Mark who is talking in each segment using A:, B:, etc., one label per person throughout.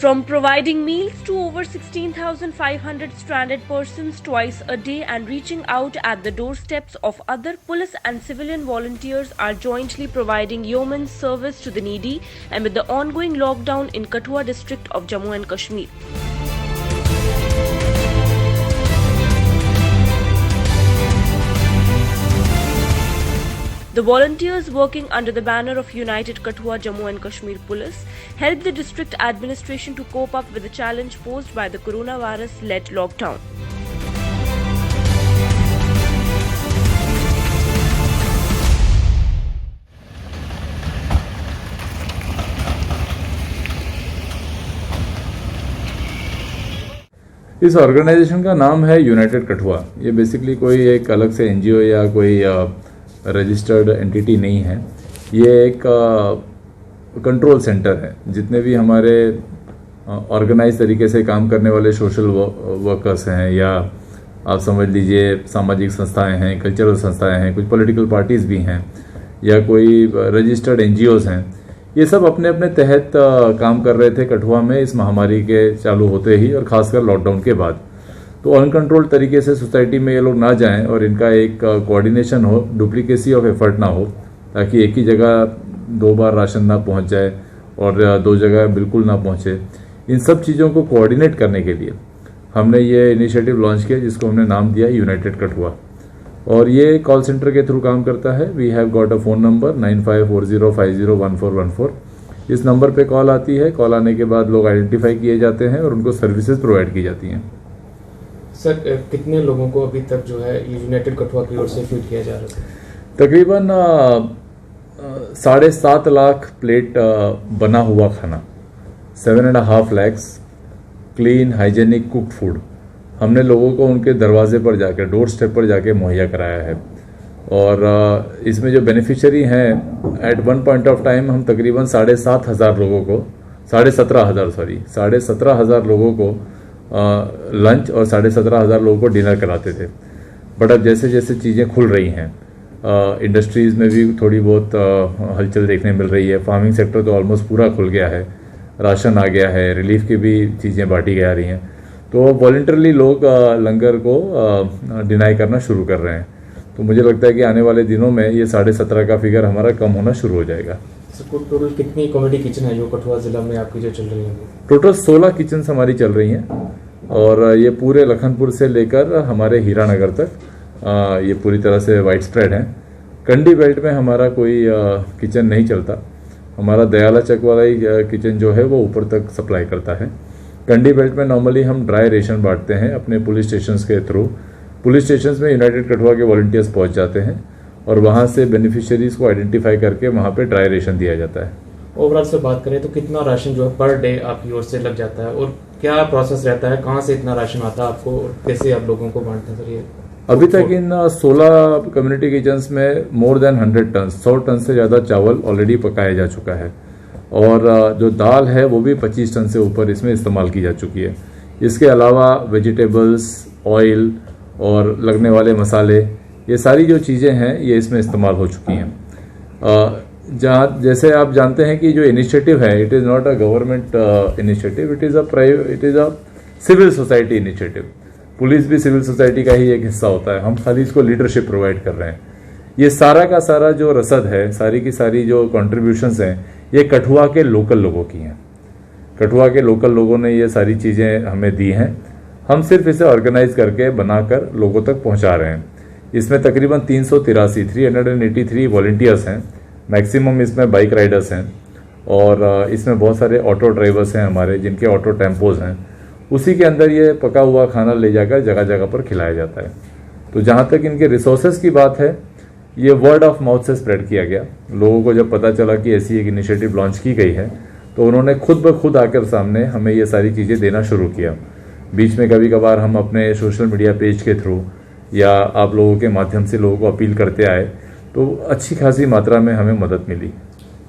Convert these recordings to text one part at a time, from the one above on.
A: From providing meals to over 16,500 stranded persons twice a day and reaching out at the doorsteps of other police and civilian volunteers are jointly providing yeoman's service to the needy amid the ongoing lockdown in Kathua district of Jammu and Kashmir. The volunteers working under the banner of United Kathua Jammu and Kashmir Police helped the district administration to cope up with the challenge posed by the coronavirus-led lockdown.
B: इस organisation का नाम है United Kathua. ये basically कोई एक अलग से NGO या कोई रजिस्टर्ड एंटिटी नहीं है। ये एक कंट्रोल सेंटर है। जितने भी हमारे ऑर्गेनाइज तरीके से काम करने वाले सोशल वर्कर्स हैं या आप समझ लीजिए सामाजिक संस्थाएं हैं, कल्चरल संस्थाएं हैं, कुछ पॉलिटिकल पार्टीज भी हैं या कोई रजिस्टर्ड एनजीओज हैं, ये सब अपने अपने तहत काम कर रहे थे कठुआ में इस महामारी के चालू होते ही और खासकर लॉकडाउन के बाद। तो अनकंट्रोल्ड तरीके से सोसाइटी में ये लोग ना जाएं और इनका एक कोऑर्डिनेशन हो, डुप्लीकेसी ऑफ एफर्ट ना हो, ताकि एक ही जगह दो बार राशन ना पहुंच जाए और दो जगह बिल्कुल ना पहुंचे। इन सब चीज़ों को कोऑर्डिनेट करने के लिए हमने ये इनिशिएटिव लॉन्च किया जिसको हमने नाम दिया यूनाइटेड कठुआ। और ये कॉल सेंटर के थ्रू काम करता है। We have got a phone number 9540501414। इस नंबर पे कॉल आती है। कॉल आने के बाद लोग आइडेंटिफाई किए जाते हैं और उनको सर्विसेज प्रोवाइड की जाती हैं।
C: सर, कितने लोगों को अभी तक जो है यूनाइटेड कठुआ की ओर से फीड किया जा रहा है?
B: तकरीबन 7.5 लाख प्लेट बना हुआ खाना, 7.5 lakhs clean hygienic cooked food हमने लोगों को उनके दरवाजे पर जाकर, डोर स्टेप पर जाके मुहैया कराया है। और इसमें जो बेनिफिशियरी हैं, at one point of time हम तकरीबन 17,500 लोगों को 17,500 लोगों को लंच और 17,500 लोगों को डिनर कराते थे। बट अब जैसे जैसे चीज़ें खुल रही हैं, इंडस्ट्रीज़ में भी थोड़ी बहुत हलचल देखने मिल रही है। फार्मिंग सेक्टर तो ऑलमोस्ट पूरा खुल गया है, राशन आ गया है, रिलीफ की भी चीज़ें बांटी जा रही हैं। तो वॉलंटरली लोग लंगर को डिनाई करना शुरू कर रहे हैं। तो मुझे लगता है कि आने वाले दिनों में ये 17.5 का फिगर हमारा कम होना शुरू हो जाएगा।
C: टोटल कितनी कम्युनिटी किचन है जो कठुआ जिला में आपकी जो चल रही है?
B: टोटल 16 किचन हमारी चल रही हैं और ये पूरे लखनपुर से लेकर हमारे हीरानगर तक ये पूरी तरह से वाइड स्प्रेड है। कंडी बेल्ट में हमारा कोई किचन नहीं चलता। हमारा दयाला चक वाला ही किचन जो है वो ऊपर तक सप्लाई करता है। कंडी बेल्ट में नॉर्मली हम ड्राई रेशन बांटते हैं अपने पुलिस स्टेशंस के थ्रू। पुलिस स्टेशंस में यूनाइटेड कठुआ के वॉलंटियर्स पहुंच जाते हैं और वहां से बेनिफिशियरीज को आइडेंटिफाई करके वहां पे ड्राई रेशन दिया जाता है।
C: ओवरऑल से बात करें तो कितना राशन जो है पर डे आपकी ओर से लग जाता है और क्या प्रोसेस रहता है? कहाँ से इतना राशन आता है आपको और कैसे आप लोगों को बांटते हैं? सर, ये
B: अभी तक इन 16 कम्युनिटी किचन्स में मोर देन 100 टन 100 टन से ज़्यादा चावल ऑलरेडी पकाया जा चुका है और जो दाल है वो भी 25 टन से ऊपर इसमें इस्तेमाल की जा चुकी है। इसके अलावा वेजिटेबल्स, ऑयल और लगने वाले मसाले, ये सारी जो चीज़ें हैं ये इसमें इस्तेमाल हो चुकी हैं। जहाँ जैसे आप जानते हैं कि जो इनिशिएटिव है, it is not a government initiative, it is a civil society initiative. Police भी सिविल सोसाइटी का ही एक हिस्सा होता है। हम खाली इसको लीडरशिप प्रोवाइड कर रहे हैं। ये सारा का सारा जो रसद है, सारी की सारी जो कॉन्ट्रीब्यूशंस हैं, ये कठुआ के लोकल लोगों की हैं। कठुआ के लोकल लोगों ने ये सारी चीज़ें हमें दी हैं। हम सिर्फ इसे ऑर्गेनाइज करके बनाकर लोगों तक पहुंचा रहे हैं। इसमें तकरीबन 383 वॉलंटियर्स हैं। मैक्सिमम इसमें बाइक राइडर्स हैं और इसमें बहुत सारे ऑटो ड्राइवर्स हैं हमारे, जिनके ऑटो टेम्पोज हैं। उसी के अंदर ये पका हुआ खाना ले जाकर जगह जगह पर खिलाया जाता है। तो जहाँ तक इनके रिसोर्सेज की बात है, ये वर्ड ऑफ माउथ से स्प्रेड किया गया। लोगों को जब पता चला कि ऐसी एक इनिशिएटिव लॉन्च की गई है तो उन्होंने खुद ब खुद आकर सामने हमें ये सारी चीज़ें देना शुरू किया। बीच में कभी कभार हम अपने सोशल मीडिया पेज के थ्रू या आप लोगों के माध्यम से लोगों को अपील करते आए, तो अच्छी खासी मात्रा में हमें मदद मिली।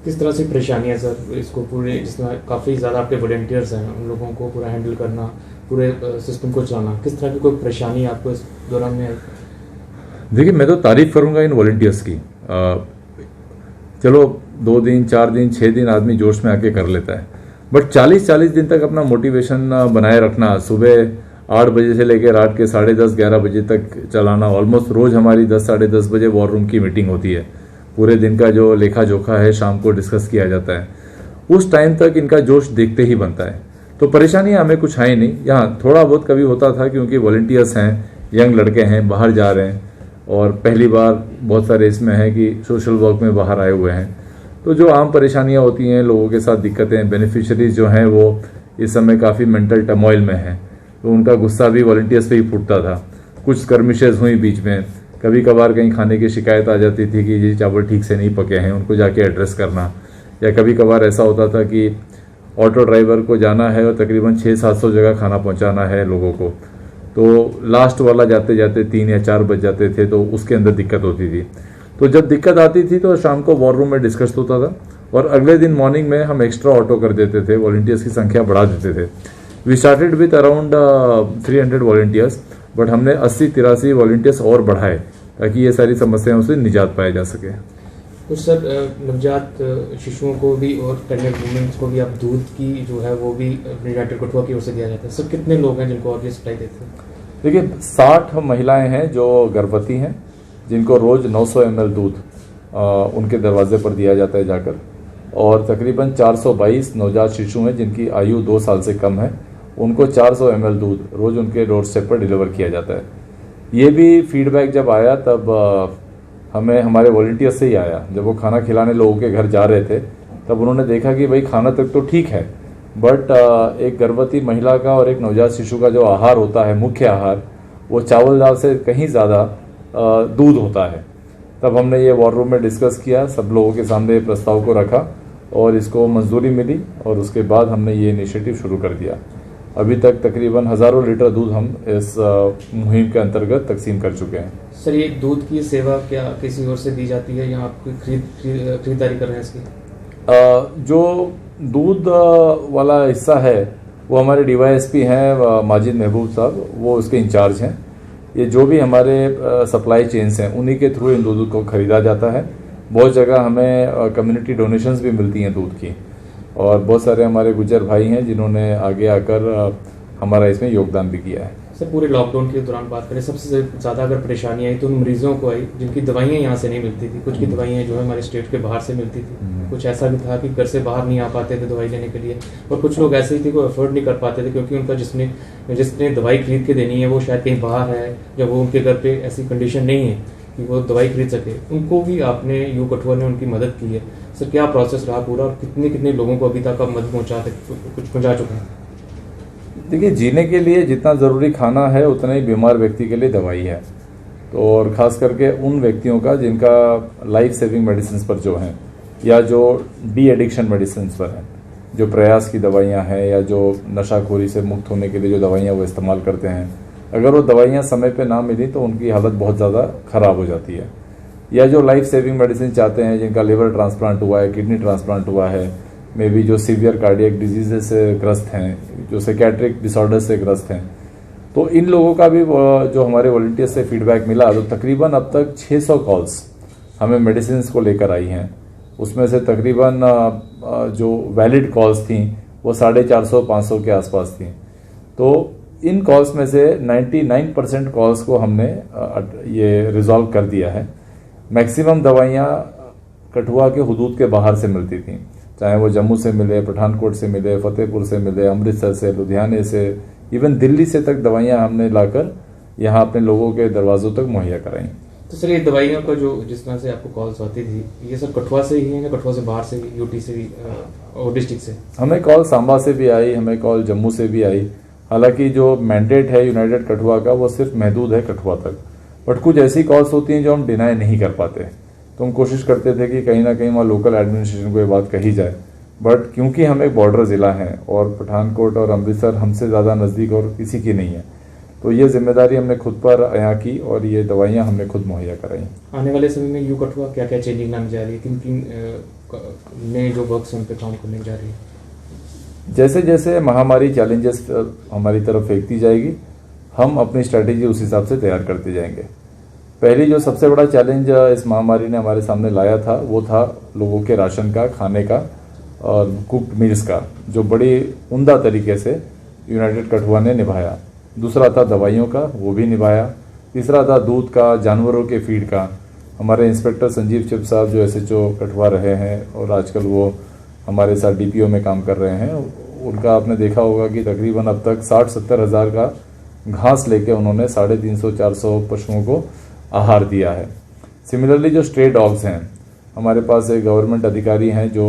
C: किस तरह से परेशानियां सर इसको पूरे, जिसमें काफ़ी ज़्यादा आपके वॉलंटियर्स हैं, उन लोगों को पूरा हैंडल करना, पूरे सिस्टम को चलाना, किस तरह की कोई परेशानी आपको इस दौरान में?
B: देखिए, मैं तो तारीफ करूंगा इन वॉलंटियर्स की। चलो 2 दिन 4 दिन 6 दिन आदमी जोश में आके कर लेता है, बट 40-40 दिन तक अपना मोटिवेशन बनाए रखना, सुबह 8 बजे से लेकर रात के 10:30-11 बजे तक चलाना। ऑलमोस्ट रोज हमारी 10-10:30 बजे वॉर रूम की मीटिंग होती है। पूरे दिन का जो लेखा जोखा है शाम को डिस्कस किया जाता है। उस टाइम तक इनका जोश देखते ही बनता है। तो परेशानियां हमें कुछ है नहीं। यहाँ थोड़ा बहुत कभी होता था क्योंकि वॉलंटियर्स हैं, यंग लड़के हैं, बाहर जा रहे हैं और पहली बार बहुत सारे इसमें है कि सोशल वर्क में बाहर आए हुए हैं। तो जो आम परेशानियां होती हैं, लोगों के साथ दिक्कतें, बेनिफिशरीज जो हैं वो इस समय काफ़ी मेंटल टर्मोइल में हैं, तो उनका गुस्सा भी वॉलंटियर्स पे ही फूटता था। कुछ स्कर्मिशेज हुई बीच में, कभी कभार कहीं खाने की शिकायत आ जाती थी कि ये चावल ठीक से नहीं पके हैं, उनको जाके एड्रेस करना। या कभी कभार ऐसा होता था कि ऑटो ड्राइवर को जाना है और तकरीबन 600-700 जगह खाना पहुंचाना है लोगों को, तो लास्ट वाला जाते जाते 3 या 4 बज जाते थे, तो उसके अंदर दिक्कत होती थी। तो जब दिक्कत आती थी तो शाम को वॉर रूम में डिस्कस होता था और अगले दिन मॉर्निंग में हम एक्स्ट्रा ऑटो कर देते थे, वॉलंटियर्स की संख्या बढ़ा देते थे। We started with around 300 volunteers, but हमने 80-83 वॉलंटियर्स और बढ़ाए ताकि ये सारी समस्याओं से निजात पाया जा सके।
C: कुछ सर नवजात शिशुओं को भी और प्रेगनेंट वुमेन्स को भी आप दूध की जो है वो भी यूनाइटेड कठुआ की ओर से दिया जाता है। सर कितने लोग हैं जिनको आप ये सप्लाई देते हैं?
B: देखिए 60 महिलाएं हैं जो गर्भवती हैं, जिनको रोज 900 ml दूध उनके दरवाजे पर दिया जाता है जाकर, और तकरीबन 422 नवजात शिशु हैं जिनकी आयु 2 साल से कम है, उनको 400 ml दूध रोज उनके डोर स्टेप पर डिलीवर किया जाता है। ये भी फीडबैक जब आया तब हमें हमारे वॉलंटियर से ही आया। जब वो खाना खिलाने लोगों के घर जा रहे थे तब उन्होंने देखा कि भाई खाना तक तो ठीक है, बट एक गर्भवती महिला का और एक नवजात शिशु का जो आहार होता है, मुख्य आहार, वो चावल दाल से कहीं ज़्यादा दूध होता है। तब हमने ये वॉर रूम में डिस्कस किया, सब लोगों के सामने प्रस्ताव को रखा और इसको मंजूरी मिली और उसके बाद हमने ये इनिशिएटिव शुरू कर दिया। अभी तक तकरीबन हज़ारों लीटर दूध हम इस मुहिम के अंतर्गत तकसीम कर चुके हैं।
C: सर ये दूध की सेवा क्या किसी और से दी जाती है या आप खरीदारी कर रहे हैं इसकी?
B: जो दूध वाला हिस्सा है वो हमारे DYSP हैं माजिद महबूब साहब, वो उसके इंचार्ज हैं। ये जो भी हमारे सप्लाई चेन्स हैं उन्हीं के थ्रू इन दूध को खरीदा जाता है। बहुत जगह हमें कम्युनिटी डोनेशंस भी मिलती हैं दूध की, और बहुत सारे हमारे गुजर भाई हैं जिन्होंने आगे आकर हमारा इसमें योगदान भी किया है।
C: सर पूरे लॉकडाउन के दौरान बात करें, सबसे ज़्यादा अगर परेशानी आई तो उन मरीजों को आई जिनकी दवाइयाँ यहाँ से नहीं मिलती थी। कुछ की दवाइयाँ जो है हमारे स्टेट के बाहर से मिलती थी, कुछ ऐसा भी था कि घर से बाहर नहीं आ पाते थे दवाई लेने के लिए, और कुछ लोग ऐसे ही थे को अफोर्ड नहीं कर पाते थे क्योंकि उनका जिसने दवाई खरीद के देनी है वो शायद कहीं बाहर है, जब वो उनके घर पे ऐसी कंडीशन नहीं है कि वो दवाई खरीद सके। उनको भी आपने यू कठुआ ने उनकी मदद की है। सर क्या प्रोसेस रहा पूरा और कितने लोगों को अभी तक आप मदद पहुँचा चुके हैं?
B: देखिए, जीने के लिए जितना ज़रूरी खाना है उतना ही बीमार व्यक्ति के लिए दवाई है। तो और ख़ास करके उन व्यक्तियों का जिनका लाइफ सेविंग मेडिसिन पर जो हैं या जो डी एडिक्शन मेडिसिन पर हैं, जो प्रयास की दवाइयां हैं या जो नशाखोरी से मुक्त होने के लिए जो दवाइयां वो इस्तेमाल करते हैं, अगर वो दवाइयां समय पे ना मिली तो उनकी हालत बहुत ज़्यादा ख़राब हो जाती है। या जो लाइफ सेविंग मेडिसिन चाहते हैं, जिनका लिवर ट्रांसप्लांट हुआ है, किडनी ट्रांसप्लांट हुआ है, मे बी जो सीवियर कार्डियक डिजीज़ से ग्रस्त हैं, जो साइकेट्रिक डिसऑर्डर से ग्रस्त हैं, तो इन लोगों का भी जो हमारे वॉलंटियर से फीडबैक मिला तो तकरीबन अब तक 600 कॉल्स हमें मेडिसिन को लेकर आई हैं। उसमें से तकरीबन जो वैलिड कॉल्स थी वो 450-500 के आसपास थी। तो इन कॉल्स में से 99% कॉल्स को हमने ये रिजॉल्व कर दिया है। मैक्सिमम दवाइयाँ कठुआ के हुदूद के बाहर से मिलती थी, चाहे वो जम्मू से मिले, पठानकोट से मिले, फतेहपुर से मिले, अमृतसर से, लुधियाने से, इवन दिल्ली से तक दवाइयाँ हमने लाकर यहाँ अपने लोगों के दरवाजों तक मुहैया कराई।
C: तो सर ये दवाइयों का जो जिस तरह से आपको कॉल्स आती थी, ये सब कठुआ से ही है या कठुआ से बाहर से भी, यूटी से भी और डिस्ट्रिक्ट से?
B: हमें कॉल सांबा से भी आई, हमें कॉल जम्मू से भी आई। हालांकि जो मैंडेट है यूनाइटेड कठुआ का वो सिर्फ महदूद है कठुआ तक, बट कुछ ऐसी कॉल्स होती हैं जो हम डिनाई नहीं कर पाते। तो हम कोशिश करते थे कि कहीं ना कहीं वहाँ लोकल एडमिनिस्ट्रेशन को ये बात कही जाए, बट क्योंकि हम एक बॉर्डर ज़िला हैं और पठानकोट और अमृतसर हमसे ज़्यादा नज़दीक और किसी की नहीं है, तो ये जिम्मेदारी हमने खुद पर यहाँ की और ये दवाइयाँ हमने खुद मुहैया कराई।
C: आने वाले समय में यू कठुआ क्या क्या चेंजिंग लाने जा रही है, किन नए जो वर्क्स उन पर काम करने जा रही है?
B: जैसे जैसे महामारी चैलेंजेस हमारी तरफ फेंकती जाएगी, हम अपनी स्ट्रैटेजी उस हिसाब से तैयार करते जाएंगे। पहली जो सबसे बड़ा चैलेंज इस महामारी ने हमारे सामने लाया था वो था लोगों के राशन का, खाने का और कुक्ड मील्स का जो बड़ी उम्दा तरीके से यूनाइटेड कठुआ ने निभाया। दूसरा था दवाइयों का, वो भी निभाया। तीसरा था दूध का, जानवरों के फीड का। हमारे इंस्पेक्टर संजीव चिप साहब जो SHO कठुआ रहे हैं और आजकल वो हमारे साथ DPO में काम कर रहे हैं, उनका आपने देखा होगा कि तकरीबन अब तक 60-70 हज़ार का घास लेके उन्होंने 350-400 पशुओं को आहार दिया है। सिमिलरली जो स्ट्रे डॉग्स हैं, हमारे पास एक गवर्नमेंट अधिकारी हैं जो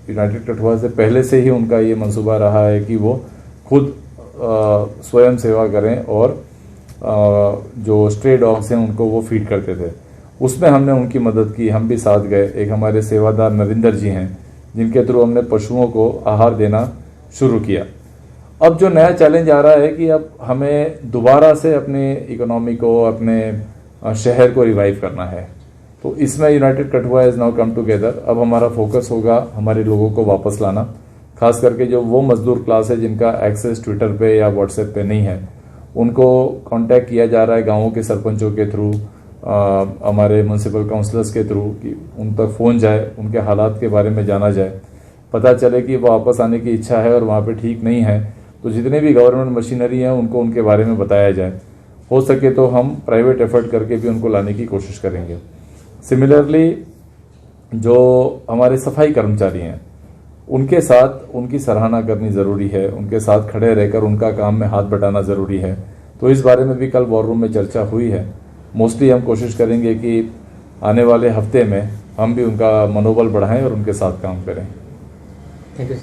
B: यूनाइटेड कठुआ से पहले से ही उनका ये मंसूबा रहा है कि वो खुद स्वयं सेवा करें और जो स्ट्रे डॉग्स हैं उनको वो फीड करते थे। उसमें हमने उनकी मदद की, हम भी साथ गए। एक हमारे सेवादार नरेंद्र जी हैं जिनके थ्रू हमने पशुओं को आहार देना शुरू किया। अब जो नया चैलेंज आ रहा है कि अब हमें दोबारा से अपनी इकोनॉमी को, अपने शहर को रिवाइव करना है। तो इसमें United Kathua is now come together. अब हमारा फोकस होगा हमारे लोगों को वापस लाना, खास करके जो वो मजदूर क्लास है जिनका एक्सेस ट्विटर पे या व्हाट्सएप पे नहीं है, उनको कांटेक्ट किया जा रहा है गांवों के सरपंचों के थ्रू, हमारे म्यूनसिपल काउंसलर्स के थ्रू कि उन तक फ़ोन जाए, उनके हालात के बारे में जाना जाए, पता चले कि वो वापस आने की इच्छा है और वहाँ पे ठीक नहीं है तो जितने भी गवर्नमेंट मशीनरी हैं उनको उनके बारे में बताया जाए। हो सके तो हम प्राइवेट एफर्ट करके भी उनको लाने की कोशिश करेंगे। सिमिलरली जो हमारे सफाई कर्मचारी हैं उनके साथ उनकी सराहना करनी ज़रूरी है, उनके साथ खड़े रहकर उनका काम में हाथ बटाना ज़रूरी है। तो इस बारे में भी कल वॉर रूम में चर्चा हुई है। मोस्टली हम कोशिश करेंगे कि आने वाले हफ्ते में हम भी उनका मनोबल बढ़ाएं और उनके साथ काम करें।
C: Thank you.